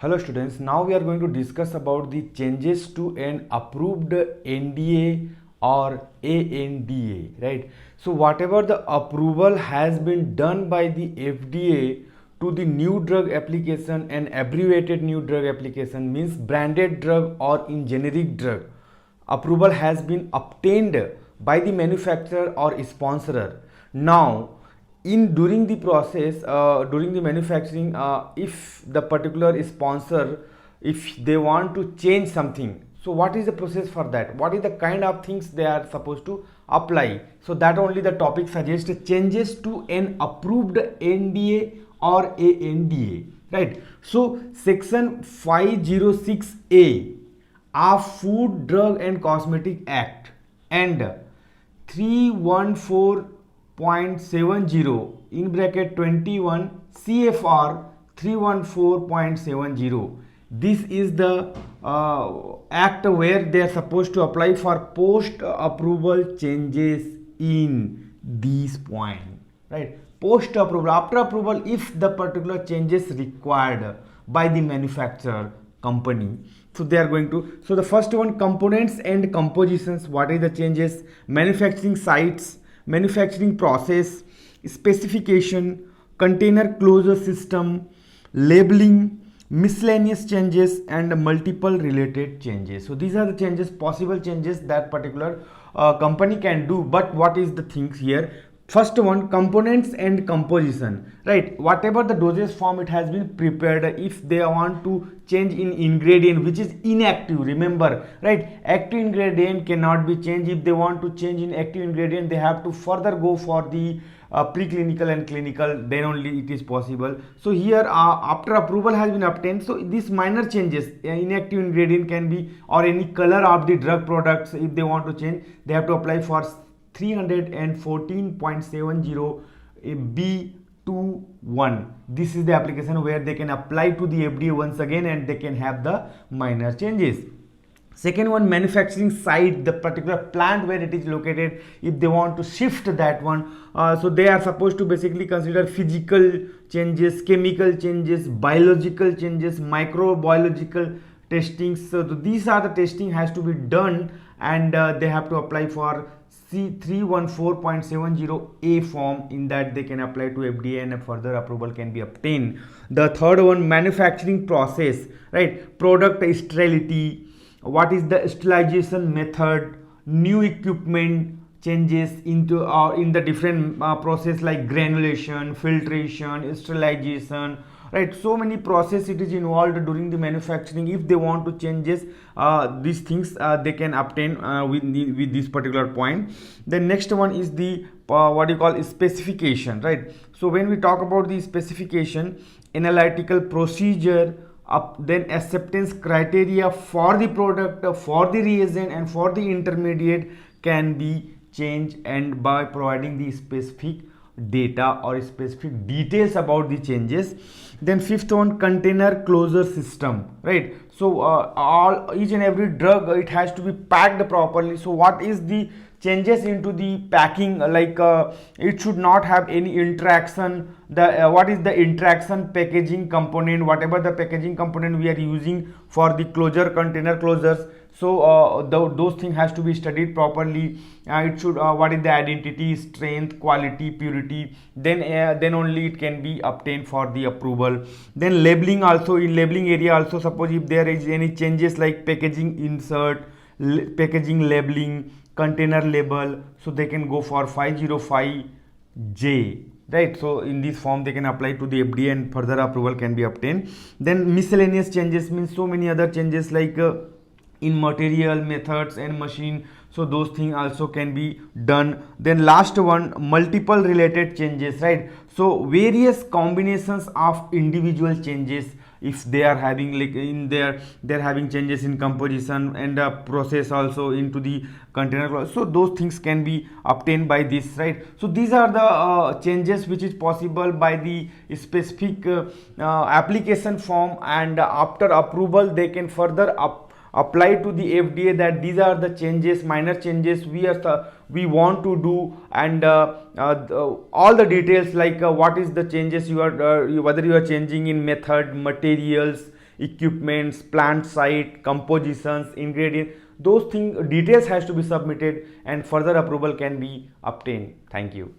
Hello students, now we are going to discuss about the changes to an approved NDA or ANDA, right? So whatever the approval has been done by the FDA to the new drug application and abbreviated new drug application means branded drug or in generic drug, approval has been obtained by the manufacturer or sponsorer. Now in during the process, during the manufacturing, if the particular sponsor, if they want to change something, so what is the process for that, what is the kind of things they are supposed to apply? So that only the topic suggests changes to an approved NDA or ANDA, right? So section 506A of Food, Drug and Cosmetic Act and 314.70 in bracket 21 CFR 314.70. This is the act where they are supposed to apply for post approval changes in this point, right? Post approval, after approval, if the particular changes required by the manufacturer company, so they are going to, so the first one, components and compositions, what are the changes, manufacturing sites, manufacturing process, specification, container closure system, labeling, miscellaneous changes and multiple related changes. So these are the changes, possible changes that particular company can do. But what is the things here? First one, components and composition, right? Whatever the dosage form it has been prepared, if they want to change in ingredient which is inactive, remember, right? Active ingredient cannot be changed. If they want to change in active ingredient, they have to further go for the preclinical and clinical, then only it is possible. So here after approval has been obtained, so these minor changes, inactive ingredient can be, or any color of the drug products, if they want to change, they have to apply for 314.70 B21. This is the application where they can apply to the FDA once again and they can have the minor changes. Second one, manufacturing site, the particular plant where it is located, if they want to shift that one, so they are supposed to basically consider physical changes, chemical changes, biological changes, microbiological testing. So these are the testing has to be done and they have to apply for C314.70A form. In that they can apply to FDA and a further approval can be obtained. The third one, manufacturing process, right? Product sterility, what is the sterilization method, new equipment changes into in the different process like granulation, filtration, sterilization, right? So many process it is involved during the manufacturing. If they want to changes these things, they can obtain with this particular point. The next one is the what you call specification, right? So when we talk about the specification, analytical procedure, then acceptance criteria for the product, for the reagent and for the intermediate can be changed, and by providing the specific data or specific details about the changes. Then fifth one, container closure system, right? So each and every drug, it has to be packed properly. So what is the changes into the packing, like it should not have any interaction, the what is the interaction packaging component, whatever the packaging component we are using for the closure, container closures, so those things has to be studied properly. It should what is the identity, strength, quality, purity, then only it can be obtained for the approval. Then labeling also, in labeling area also, suppose if there is any changes like packaging insert, packaging labeling, container label, so they can go for 505J, right? So in this form they can apply to the FDA and further approval can be obtained. Then miscellaneous changes means so many other changes like in material, methods and machine, so those things also can be done. Then last one, multiple related changes, right? So various combinations of individual changes, if they are having like in their, they're having changes in composition and process also into the container closure, so those things can be obtained by this, right? So these are the changes which is possible by the specific application form, and after approval they can further apply to the FDA that these are the changes, minor changes we want to do, and all the details like what is the changes you are whether you are changing in method, materials, equipments, plant site, compositions, ingredients, those things, details has to be submitted and further approval can be obtained. Thank you.